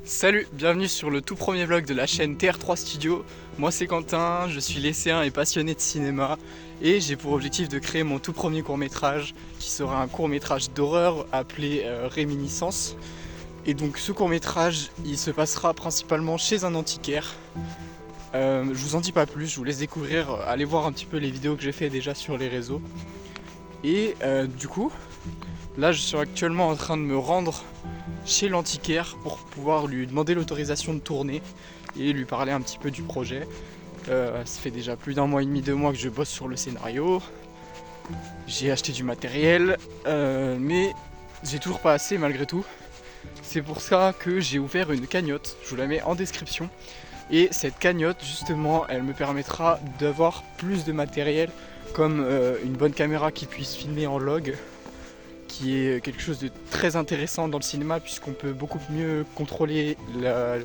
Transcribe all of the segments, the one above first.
Salut, bienvenue sur le tout premier vlog de la chaîne TR3 Studio. Moi c'est Quentin, je suis lycéen et passionné de cinéma et j'ai pour objectif de créer mon tout premier court-métrage qui sera un court-métrage d'horreur appelé Réminiscence. Et donc ce court-métrage, il se passera principalement chez un antiquaire. Je vous en dis pas plus, je vous laisse découvrir, allez voir un petit peu les vidéos que j'ai fait déjà sur les réseaux. Et du coup, là je suis actuellement en train de me rendre chez l'antiquaire pour pouvoir lui demander l'autorisation de tourner et lui parler un petit peu du projet. Ça fait déjà plus d'un mois et demi, 2 mois que je bosse sur le scénario. J'ai acheté du matériel, mais j'ai toujours pas assez malgré tout. C'est pour ça que j'ai ouvert une cagnotte, je vous la mets en description. Et cette cagnotte justement, elle me permettra d'avoir plus de matériel comme une bonne caméra qui puisse filmer en log, qui est quelque chose de très intéressant dans le cinéma puisqu'on peut beaucoup mieux contrôler la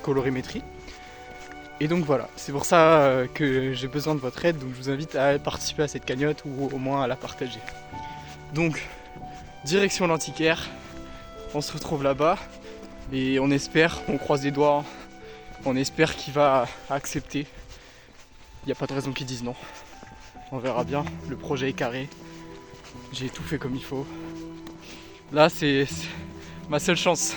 colorimétrie. Et donc voilà, c'est pour ça que j'ai besoin de votre aide, donc je vous invite à participer à cette cagnotte ou au moins à la partager. Donc, direction l'antiquaire, on se retrouve là-bas et on espère, on croise les doigts, on espère qu'il va accepter. Il n'y a pas de raison qu'il dise non. On verra bien, le projet est carré, j'ai tout fait comme il faut. Là, c'est ma seule chance.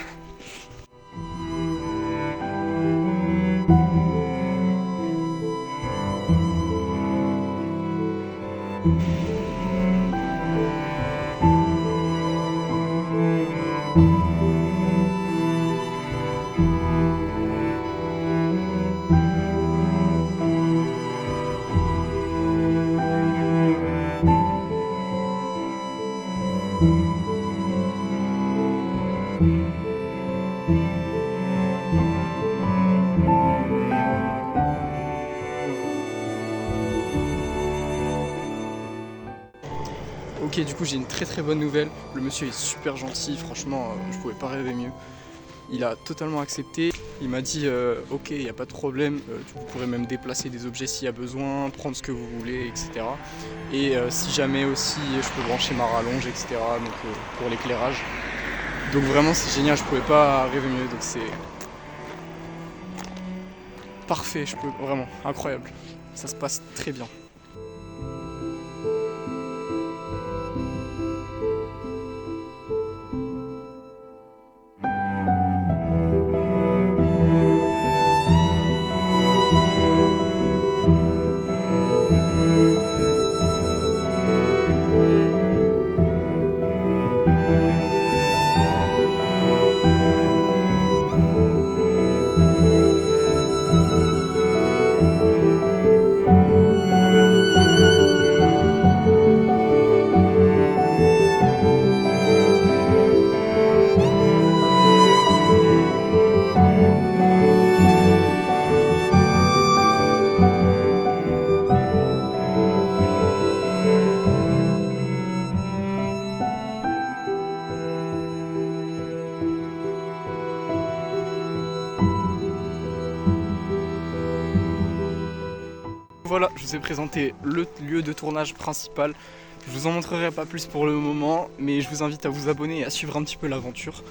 Ok, du coup j'ai une très bonne nouvelle. Le monsieur est super gentil, franchement je pouvais pas rêver mieux. Il a totalement accepté. Il m'a dit ok, il n'y a pas de problème, vous pourrez même déplacer des objets s'il y a besoin, prendre ce que vous voulez, etc. Et si jamais aussi je peux brancher ma rallonge, etc. Donc pour l'éclairage. Donc vraiment c'est génial, je pouvais pas rêver mieux. Donc c'est parfait, je peux vraiment incroyable. Ça se passe très bien. Voilà, je vous ai présenté le lieu de tournage principal. Je vous en montrerai pas plus pour le moment, mais je vous invite à vous abonner et à suivre un petit peu l'aventure.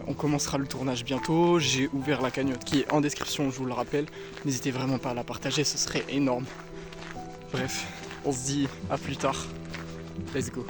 On commencera le tournage bientôt, j'ai ouvert la cagnotte qui est en description, je vous le rappelle. N'hésitez vraiment pas à la partager, ce serait énorme. Bref, on se dit à plus tard. Let's go.